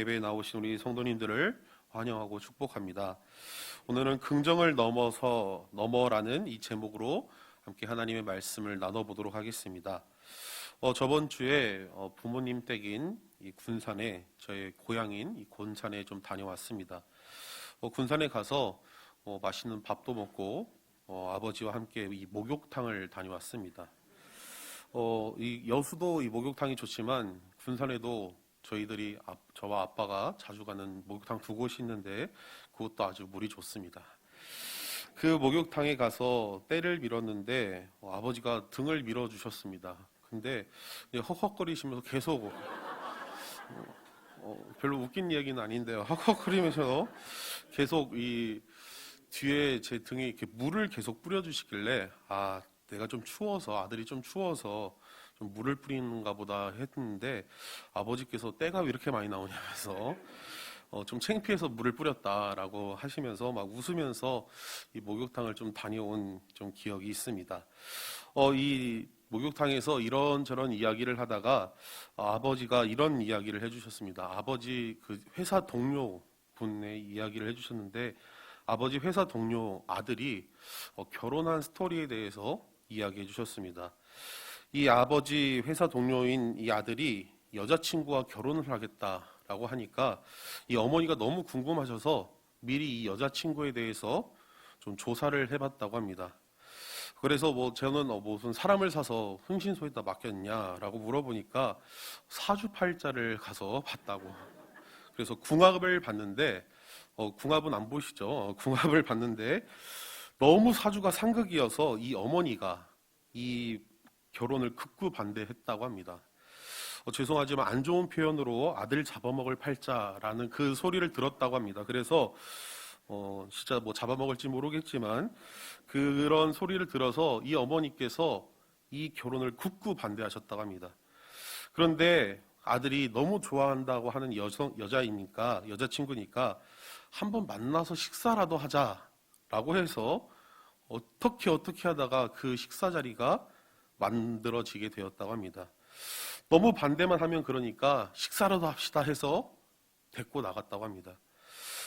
예배에 나오신 우리 성도님들을 환영하고 축복합니다. 오늘은 긍정을 넘어라는 이 제목으로 함께 하나님의 말씀을 나눠보도록 하겠습니다. 저번 주에 부모님 댁인 이 군산에, 저의 고향인 이 곤산에 좀 다녀왔습니다. 군산에 가서 맛있는 밥도 먹고 아버지와 함께 이 목욕탕을 다녀왔습니다. 이 여수도 이 목욕탕이 좋지만 군산에도 저희들이 저와 아빠가 자주 가는 목욕탕 두 곳이 있는데 그것도 아주 물이 좋습니다. 그 목욕탕에 가서 때를 밀었는데 아버지가 등을 밀어주셨습니다. 근데 헉헉거리시면서 계속 별로 웃긴 이야기는 아닌데요. 헉헉거리면서 계속 이 뒤에 제 등에 이렇게 물을 계속 뿌려주시길래 내가 좀 추워서, 아들이 좀 추워서 좀 물을 뿌리는가 보다 했는데 아버지께서 때가 왜 이렇게 많이 나오냐면서 좀 창피해서 물을 뿌렸다라고 하시면서 막 웃으면서 이 목욕탕을 좀 다녀온 좀 기억이 있습니다. 이 목욕탕에서 이런저런 이야기를 하다가 아버지가 이런 이야기를 해주셨습니다. 아버지 그 회사 동료 분의 이야기를 해주셨는데 아버지 회사 동료 아들이 결혼한 스토리에 대해서 이야기해 주셨습니다. 이 아버지 회사 동료인 이 아들이 여자친구와 결혼을 하겠다라고 하니까 이 어머니가 너무 궁금하셔서 미리 이 여자친구에 대해서 좀 조사를 해봤다고 합니다. 그래서 저는 무슨 사람을 사서 흥신소에다 맡겼냐라고 물어보니까 사주팔자를 가서 봤다고. 그래서 궁합을 봤는데 궁합은 안 보시죠? 궁합을 봤는데 너무 사주가 상극이어서 이 어머니가 이 결혼을 극구 반대했다고 합니다. 죄송하지만 안 좋은 표현으로 아들 잡아먹을 팔자라는 그 소리를 들었다고 합니다. 그래서 진짜 잡아먹을지 모르겠지만 그런 소리를 들어서 이 어머니께서 이 결혼을 극구 반대하셨다고 합니다. 그런데 아들이 너무 좋아한다고 하는 여자친구니까 한번 만나서 식사라도 하자라고 해서 어떻게 하다가 그 식사 자리가 만들어지게 되었다고 합니다. 너무 반대만 하면 그러니까 식사라도 합시다 해서 데리고 나갔다고 합니다.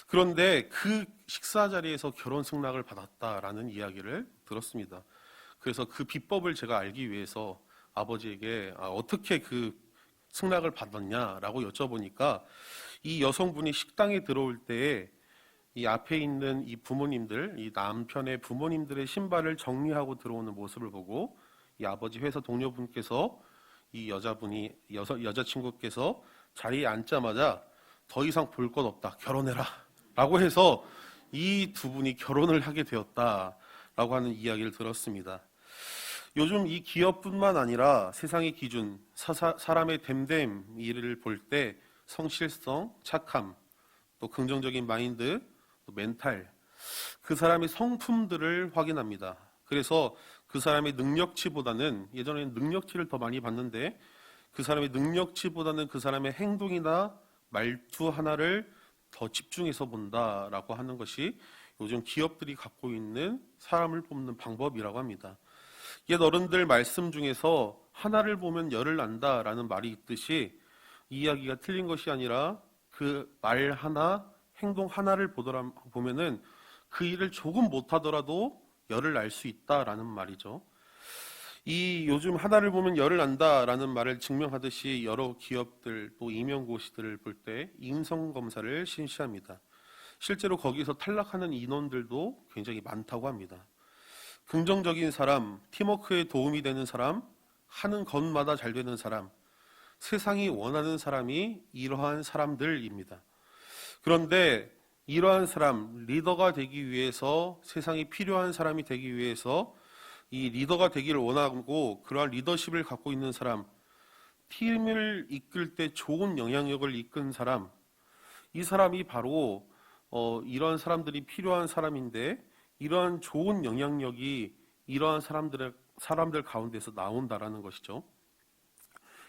그런데 그 식사 자리에서 결혼 승낙을 받았다라는 이야기를 들었습니다. 그래서 그 비법을 제가 알기 위해서 아버지에게 어떻게 그 승낙을 받았냐라고 여쭤보니까 이 여성분이 식당에 들어올 때에 이 앞에 있는 이 부모님들, 이 남편의 부모님들의 신발을 정리하고 들어오는 모습을 보고 이 아버지 회사 동료분께서 이 여자친구께서 자리에 앉자마자 더 이상 볼 것 없다, 결혼해라 라고 해서 이 두 분이 결혼을 하게 되었다라고 하는 이야기를 들었습니다. 요즘 이 기업뿐만 아니라 세상의 기준, 사람의 됨됨 일을 볼 때 성실성, 착함, 또 긍정적인 마인드, 또 멘탈, 그 사람의 성품들을 확인합니다. 그래서 그 사람의 능력치보다는, 예전에는 능력치를 더 많이 봤는데 그 사람의 능력치보다는 그 사람의 행동이나 말투 하나를 더 집중해서 본다라고 하는 것이 요즘 기업들이 갖고 있는 사람을 뽑는 방법이라고 합니다. 옛 어른들 말씀 중에서 하나를 보면 열을 난다라는 말이 있듯이 이 이야기가 틀린 것이 아니라 그 말 하나, 행동 하나를 보면은 그 일을 조금 못하더라도 열을 날 수 있다라는 말이죠. 이 요즘 하나를 보면 열을 난다라는 말을 증명하듯이 여러 기업들 또 임용고시들을 볼 때 인성검사를 실시합니다. 실제로 거기서 탈락하는 인원들도 굉장히 많다고 합니다. 긍정적인 사람, 팀워크에 도움이 되는 사람, 하는 것마다 잘 되는 사람, 세상이 원하는 사람이 이러한 사람들입니다. 그런데 이러한 사람, 리더가 되기 위해서, 세상에 필요한 사람이 되기 위해서 이 리더가 되기를 원하고 그러한 리더십을 갖고 있는 사람, 팀을 이끌 때 좋은 영향력을 이끈 사람, 이 사람이 바로 이러한 사람들이 필요한 사람인데 이러한 좋은 영향력이 이러한 사람들 가운데서 나온다라는 것이죠.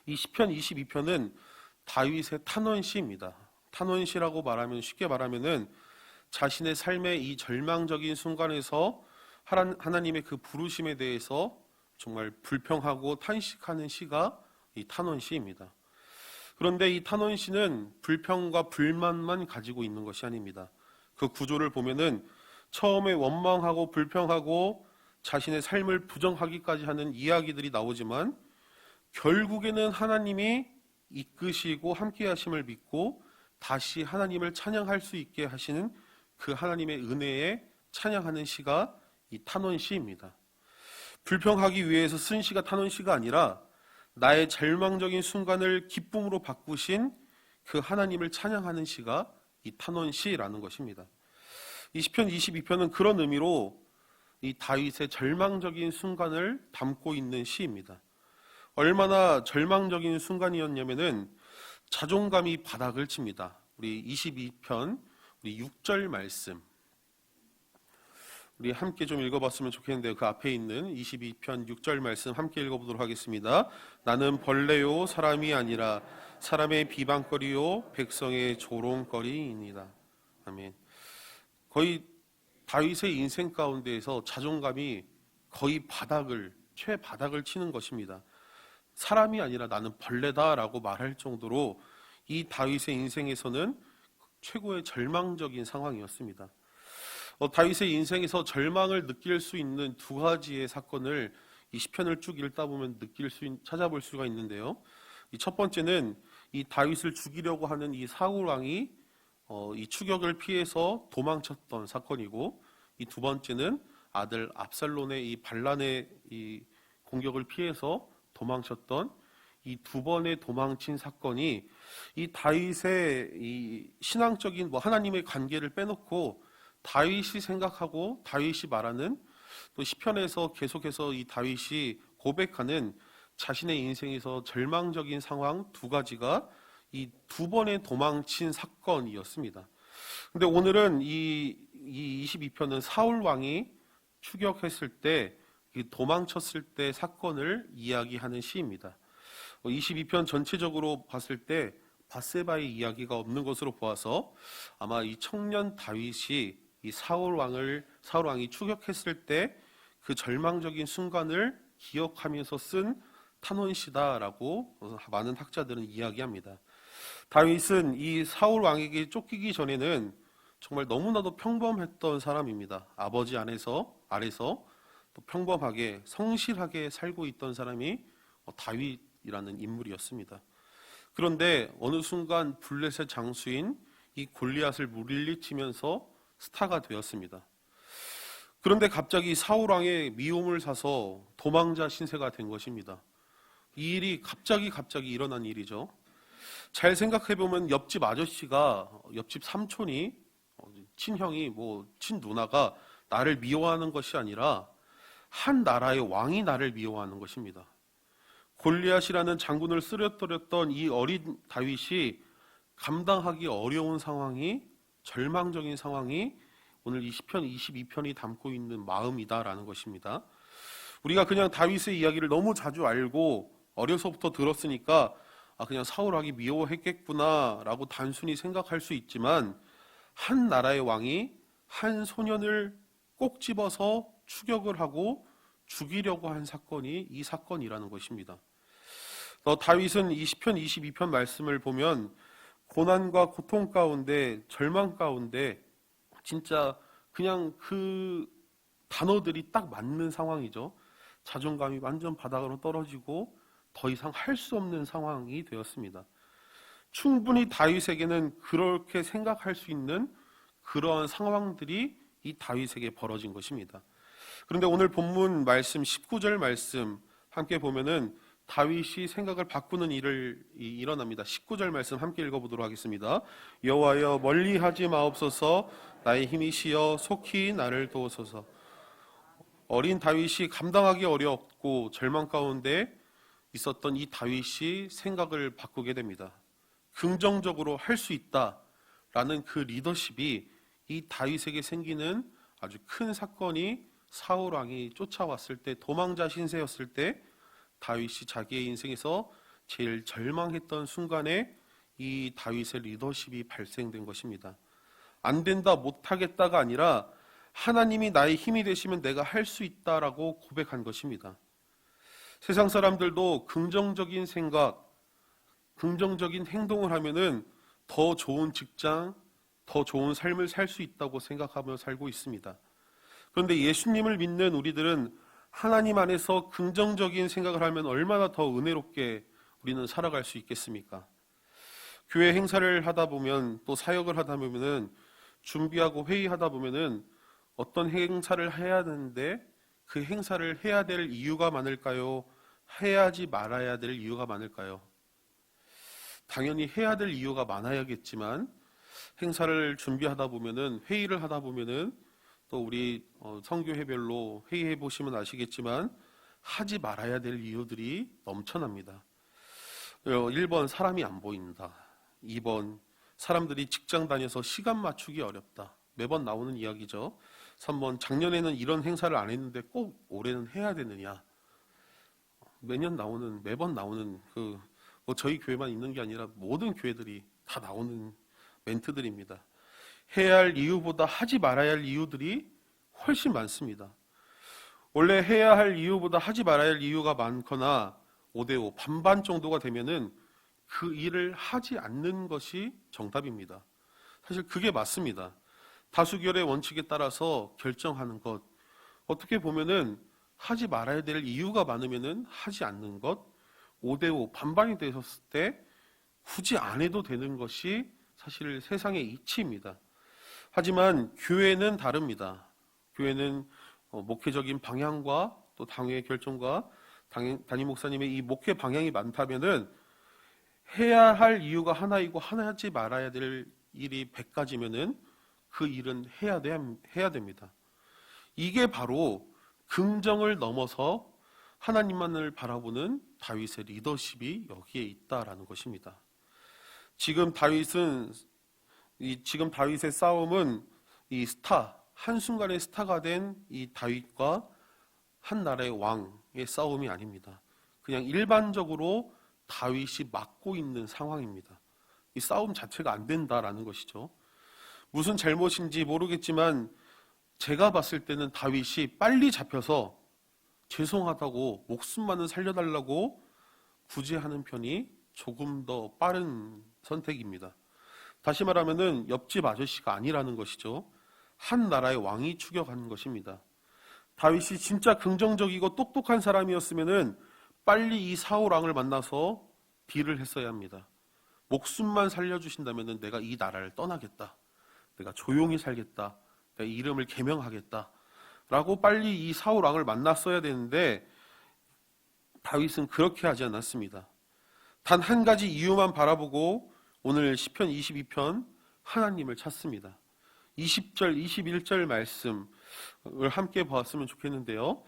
이 시편 22편은 다윗의 탄원시입니다. 탄원시라고 말하면 쉽게 말하면은 자신의 삶의 이 절망적인 순간에서 하나님의 그 부르심에 대해서 정말 불평하고 탄식하는 시가 이 탄원시입니다. 그런데 이 탄원시는 불평과 불만만 가지고 있는 것이 아닙니다. 그 구조를 보면은 처음에 원망하고 불평하고 자신의 삶을 부정하기까지 하는 이야기들이 나오지만 결국에는 하나님이 이끄시고 함께 하심을 믿고 다시 하나님을 찬양할 수 있게 하시는 그 하나님의 은혜에 찬양하는 시가 이 탄원시입니다. 불평하기 위해서 쓴 시가 탄원시가 아니라 나의 절망적인 순간을 기쁨으로 바꾸신 그 하나님을 찬양하는 시가 이 탄원시라는 것입니다. 이 시편 22편은 그런 의미로 이 다윗의 절망적인 순간을 담고 있는 시입니다. 얼마나 절망적인 순간이었냐면은 자존감이 바닥을 칩니다. 우리 22편 우리 6절 말씀 우리 함께 좀 읽어봤으면 좋겠는데요. 그 앞에 있는 22편 6절 말씀 함께 읽어보도록 하겠습니다. 나는 벌레요 사람이 아니라 사람의 비방거리요 백성의 조롱거리이니라. 아멘. 거의 다윗의 인생 가운데에서 자존감이 거의 최바닥을 치는 것입니다. 사람이 아니라 나는 벌레다라고 말할 정도로 이 다윗의 인생에서는 최고의 절망적인 상황이었습니다. 다윗의 인생에서 절망을 느낄 수 있는 두 가지의 사건을 이 시편을 쭉 읽다 보면 찾아볼 수가 있는데요. 이 첫 번째는 이 다윗을 죽이려고 하는 이 사울 왕이 이 추격을 피해서 도망쳤던 사건이고, 이 두 번째는 아들 압살롬의 이 반란의 이 공격을 피해서 도망쳤던 이 두 번의 도망친 사건이 이 다윗의 이 신앙적인 하나님의 관계를 빼놓고 다윗이 생각하고 다윗이 말하는 또 시편에서 계속해서 이 다윗이 고백하는 자신의 인생에서 절망적인 상황 두 가지가 이 두 번의 도망친 사건이었습니다. 근데 오늘은 이 22편은 사울 왕이 추격했을 때 도망쳤을 때 사건을 이야기하는 시입니다. 22편 전체적으로 봤을 때 밧세바의 이야기가 없는 것으로 보아서 아마 이 청년 다윗이 이 사울 왕이 추격했을 때 그 절망적인 순간을 기억하면서 쓴 탄원시다라고 많은 학자들은 이야기합니다. 다윗은 이 사울 왕에게 쫓기기 전에는 정말 너무나도 평범했던 사람입니다. 아버지 아래서 또 평범하게 성실하게 살고 있던 사람이 다윗이라는 인물이었습니다. 그런데 어느 순간 블레셋 장수인 이 골리앗을 물리치면서 스타가 되었습니다. 그런데 갑자기 사울 왕의 미움을 사서 도망자 신세가 된 것입니다. 이 일이 갑자기 일어난 일이죠. 잘 생각해보면 옆집 아저씨가, 옆집 삼촌이, 친형이, 친누나가 나를 미워하는 것이 아니라 한 나라의 왕이 나를 미워하는 것입니다. 골리앗이라는 장군을 쓰러뜨렸던 이 어린 다윗이 감당하기 어려운 상황이, 절망적인 상황이 오늘 이 시편 22편이 담고 있는 마음이다라는 것입니다. 우리가 그냥 다윗의 이야기를 너무 자주 알고 어려서부터 들었으니까 그냥 사울 왕이 미워했겠구나 라고 단순히 생각할 수 있지만, 한 나라의 왕이 한 소년을 꼭 집어서 추격을 하고 죽이려고 한 사건이 이 사건이라는 것입니다. 다윗은 이 시편 22편 말씀을 보면 고난과 고통 가운데, 절망 가운데 진짜 그냥 그 단어들이 딱 맞는 상황이죠. 자존감이 완전 바닥으로 떨어지고 더 이상 할 수 없는 상황이 되었습니다. 충분히 다윗에게는 그렇게 생각할 수 있는 그러한 상황들이 이 다윗에게 벌어진 것입니다. 그런데 오늘 본문 말씀 19절 말씀 함께 보면은 다윗이 생각을 바꾸는 일을 일어납니다. 19절 말씀 함께 읽어보도록 하겠습니다. 여호와여 멀리하지 마옵소서, 나의 힘이 시여 속히 나를 도우소서. 어린 다윗이 감당하기 어렵고 절망 가운데 있었던 이 다윗이 생각을 바꾸게 됩니다. 긍정적으로 할 수 있다라는 그 리더십이 이 다윗에게 생기는 아주 큰 사건이 사울 왕이 쫓아왔을 때, 도망자 신세였을 때 다윗이 자기의 인생에서 제일 절망했던 순간에 이 다윗의 리더십이 발생된 것입니다. 안 된다, 못하겠다가 아니라 하나님이 나의 힘이 되시면 내가 할 수 있다라고 고백한 것입니다. 세상 사람들도 긍정적인 생각, 긍정적인 행동을 하면은 더 좋은 직장, 더 좋은 삶을 살 수 있다고 생각하며 살고 있습니다. 그런데 예수님을 믿는 우리들은 하나님 안에서 긍정적인 생각을 하면 얼마나 더 은혜롭게 우리는 살아갈 수 있겠습니까? 교회 행사를 하다 보면, 또 사역을 하다 보면은, 준비하고 회의하다 보면은 어떤 행사를 해야 하는데 그 행사를 해야 될 이유가 많을까요? 해야지 말아야 될 이유가 많을까요? 당연히 해야 될 이유가 많아야겠지만, 행사를 준비하다 보면은, 회의를 하다 보면은, 또 우리 성교회별로 회의해 보시면 아시겠지만 하지 말아야 될 이유들이 넘쳐납니다. 1번 사람이 안 보인다. 2번 사람들이 직장 다녀서 시간 맞추기 어렵다. 매번 나오는 이야기죠. 3번 작년에는 이런 행사를 안 했는데 꼭 올해는 해야 되느냐. 매번 나오는 저희 교회만 있는 게 아니라 모든 교회들이 다 나오는 멘트들입니다. 해야 할 이유보다 하지 말아야 할 이유들이 훨씬 많습니다. 원래 해야 할 이유보다 하지 말아야 할 이유가 많거나 5대5 반반 정도가 되면은 그 일을 하지 않는 것이 정답입니다. 사실 그게 맞습니다. 다수결의 원칙에 따라서 결정하는 것, 어떻게 보면은 하지 말아야 될 이유가 많으면은 하지 않는 것, 5대5 반반이 되었을 때 굳이 안 해도 되는 것이 사실 세상의 이치입니다. 하지만 교회는 다릅니다. 교회는 목회적인 방향과 또 당회의 결정과 담임 목사님의 이 목회 방향이 많다면은 해야 할 이유가 하나이고 하지 말아야 될 일이 100가지면은 그 일은 해야 됩니다. 이게 바로 긍정을 넘어서 하나님만을 바라보는 다윗의 리더십이 여기에 있다라는 것입니다. 지금 다윗의 싸움은 이 한순간에 스타가 된 이 다윗과 한 나라의 왕의 싸움이 아닙니다. 그냥 일반적으로 다윗이 맡고 있는 상황입니다. 이 싸움 자체가 안 된다라는 것이죠. 무슨 잘못인지 모르겠지만 제가 봤을 때는 다윗이 빨리 잡혀서 죄송하다고 목숨만은 살려달라고 구제하는 편이 조금 더 빠른 선택입니다. 다시 말하면은 옆집 아저씨가 아니라는 것이죠. 한 나라의 왕이 추격하는 것입니다. 다윗이 진짜 긍정적이고 똑똑한 사람이었으면은 빨리 이 사울 왕을 만나서 딜을 했어야 합니다. 목숨만 살려주신다면은 내가 이 나라를 떠나겠다. 내가 조용히 살겠다. 내가 이름을 계명하겠다. 라고 빨리 이 사울 왕을 만났어야 되는데 다윗은 그렇게 하지 않았습니다. 단 한 가지 이유만 바라보고 오늘 시편 22편 하나님을 찾습니다. 20절, 21절 말씀을 함께 보았으면 좋겠는데요.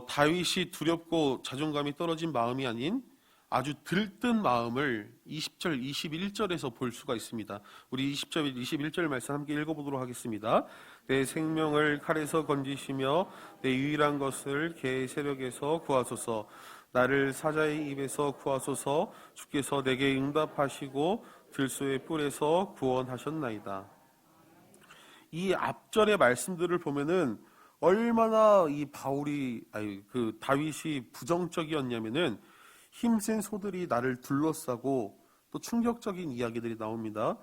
다윗이 두렵고 자존감이 떨어진 마음이 아닌 아주 들뜬 마음을 20절, 21절에서 볼 수가 있습니다. 우리 20절, 21절 말씀 함께 읽어보도록 하겠습니다. 내 생명을 칼에서 건지시며 내 유일한 것을 개의 세력에서 구하소서. 나를 사자의 입에서 구하소서. 주께서 내게 응답하시고 들소의 뿔에서 구원하셨나이다. 이 앞절의 말씀들을 보면은 얼마나 다윗이 부정적이었냐면은 힘센 소들이 나를 둘러싸고 또 충격적인 이야기들이 나옵니다.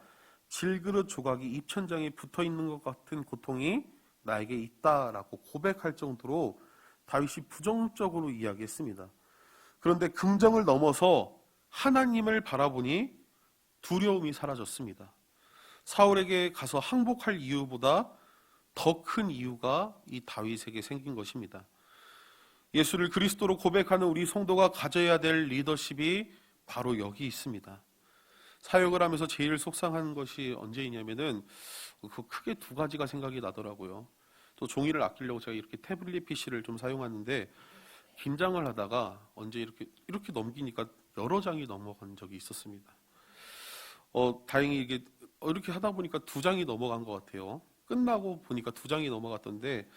질그릇 조각이 입천장에 붙어 있는 것 같은 고통이 나에게 있다라고 고백할 정도로 다윗이 부정적으로 이야기했습니다. 그런데 긍정을 넘어서 하나님을 바라보니 두려움이 사라졌습니다. 사울에게 가서 항복할 이유보다 더 큰 이유가 이 다윗에게 생긴 것입니다. 예수를 그리스도로 고백하는 우리 성도가 가져야 될 리더십이 바로 여기 있습니다. 사역을 하면서 제일 속상한 것이 언제이냐면은 크게 두 가지가 생각이 나더라고요. 또 종이를 아끼려고 제가 이렇게 태블릿 PC를 좀 사용하는데 긴장을 하다가 언제 이렇게 넘기니까 여러 장이 넘어간 적이 있었습니다. 다행히 이게 이렇게 하다 보니까 2장이 넘어간 것 같아요. 끝나고 보니까 2장이 넘어갔던데,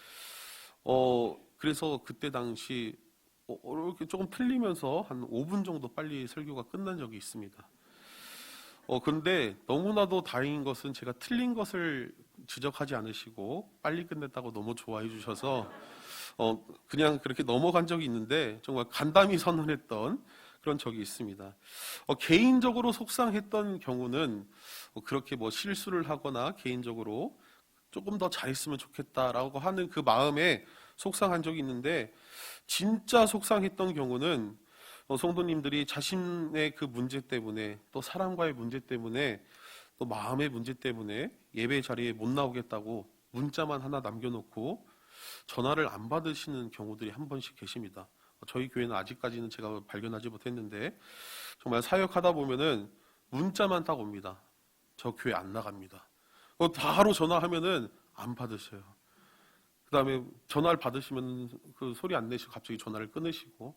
그래서 그때 당시 이렇게 조금 틀리면서 한 5분 정도 빨리 설교가 끝난 적이 있습니다. 근데 너무나도 다행인 것은 제가 틀린 것을 지적하지 않으시고 빨리 끝냈다고 너무 좋아해 주셔서 그냥 그렇게 넘어간 적이 있는데 정말 간담이 선언했던 그런 적이 있습니다. 개인적으로 속상했던 경우는 그렇게 뭐 실수를 하거나 개인적으로 조금 더 잘했으면 좋겠다라고 하는 그 마음에 속상한 적이 있는데, 진짜 속상했던 경우는 성도님들이 자신의 그 문제 때문에, 또 사람과의 문제 때문에, 또 마음의 문제 때문에 예배 자리에 못 나오겠다고 문자만 하나 남겨놓고 전화를 안 받으시는 경우들이 한 번씩 계십니다. 저희 교회는 아직까지는 제가 발견하지 못했는데, 정말 사역하다 보면은 문자만 딱 옵니다. 저 교회 안 나갑니다. 바로 전화하면은 안 받으셔요. 그 다음에 전화를 받으시면 그 소리 안 내시고 갑자기 전화를 끊으시고,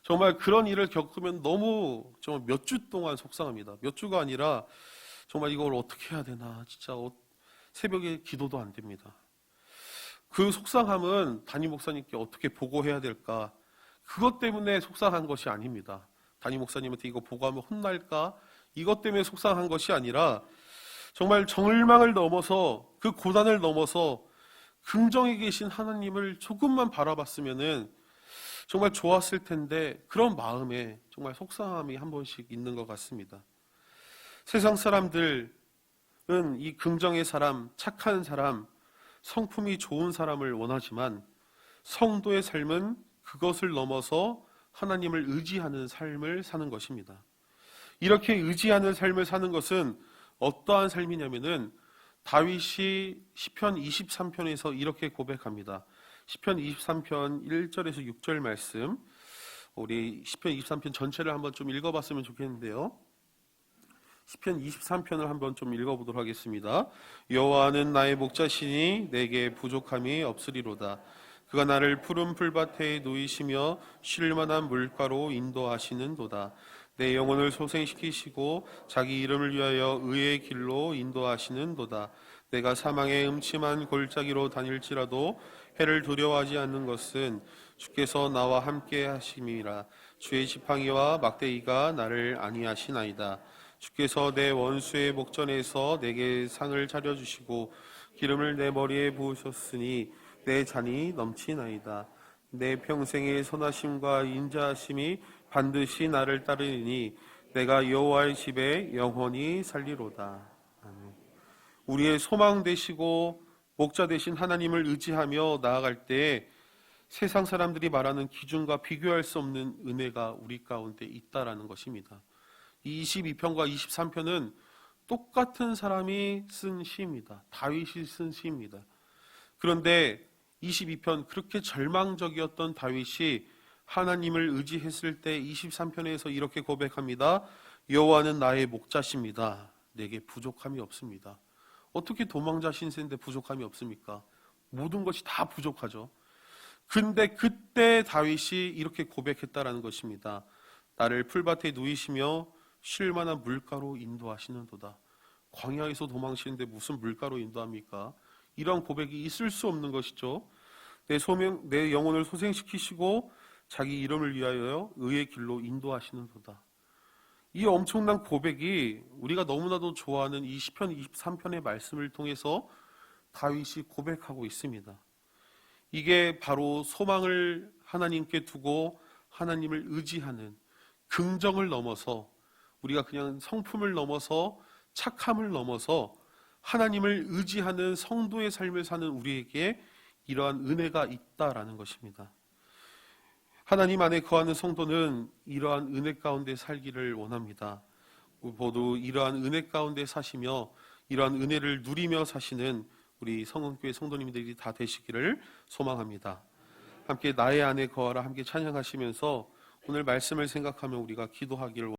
정말 그런 일을 겪으면 너무 정말 몇 주 동안 속상합니다. 몇 주가 아니라 정말 이걸 어떻게 해야 되나, 진짜 새벽에 기도도 안 됩니다. 그 속상함은 담임 목사님께 어떻게 보고해야 될까, 그것 때문에 속상한 것이 아닙니다. 담임 목사님한테 이거 보고하면 혼날까, 이것 때문에 속상한 것이 아니라 정말 절망을 넘어서, 그 고난을 넘어서 긍정에 계신 하나님을 조금만 바라봤으면은 정말 좋았을 텐데, 그런 마음에 정말 속상함이 한 번씩 있는 것 같습니다. 세상 사람들은 이 긍정의 사람, 착한 사람, 성품이 좋은 사람을 원하지만, 성도의 삶은 그것을 넘어서 하나님을 의지하는 삶을 사는 것입니다. 이렇게 의지하는 삶을 사는 것은 어떠한 삶이냐면은, 다윗이 시편 23편에서 이렇게 고백합니다. 시편 23편 1절에서 6절 말씀, 우리 시편 23편 전체를 한번 좀 읽어봤으면 좋겠는데요. 시편 23편을 한번 좀 읽어보도록 하겠습니다. 여호와는 나의 목자시니 내게 부족함이 없으리로다. 그가 나를 푸른 풀밭에 누이시며 쉴 만한 물가로 인도하시는도다. 내 영혼을 소생시키시고 자기 이름을 위하여 의의 길로 인도하시는도다. 내가 사망의 음침한 골짜기로 다닐지라도 해를 두려워하지 않는 것은 주께서 나와 함께 하심이라. 주의 지팡이와 막대기가 나를 안위하시나이다. 주께서 내 원수의 목전에서 내게 상을 차려주시고 기름을 내 머리에 부으셨으니 내 잔이 넘치나이다. 내 평생의 선하심과 인자하심이 반드시 나를 따르니 내가 여호와의 집에 영원히 살리로다. 아멘. 우리의 소망 되시고 목자 되신 하나님을 의지하며 나아갈 때 세상 사람들이 말하는 기준과 비교할 수 없는 은혜가 우리 가운데 있다라는 것입니다. 이 22편과 23편은 똑같은 사람이 쓴 시입니다. 다윗이 쓴 시입니다. 그런데 22편, 그렇게 절망적이었던 다윗이 하나님을 의지했을 때 23편에서 이렇게 고백합니다. 여호와는 나의 목자십니다. 내게 부족함이 없습니다. 어떻게 도망자 신세인데 부족함이 없습니까? 모든 것이 다 부족하죠. 근데 그때 다윗이 이렇게 고백했다라는 것입니다. 나를 풀밭에 누이시며 쉴 만한 물가로 인도하시는도다. 광야에서 도망치는데 무슨 물가로 인도합니까? 이런 고백이 있을 수 없는 것이죠. 내 영혼을 소생시키시고 자기 이름을 위하여 의의 길로 인도하시는도다. 이 엄청난 고백이 우리가 너무나도 좋아하는 이 시편 23편의 말씀을 통해서 다윗이 고백하고 있습니다. 이게 바로 소망을 하나님께 두고 하나님을 의지하는, 긍정을 넘어서, 우리가 그냥 성품을 넘어서 착함을 넘어서 하나님을 의지하는 성도의 삶을 사는 우리에게 이러한 은혜가 있다라는 것입니다. 하나님 안에 거하는 성도는 이러한 은혜 가운데 살기를 원합니다. 모두 이러한 은혜 가운데 사시며 이러한 은혜를 누리며 사시는 우리 성원교회 성도님들이 다 되시기를 소망합니다. 함께 나의 안에 거하라 함께 찬양하시면서 오늘 말씀을 생각하며 우리가 기도하기를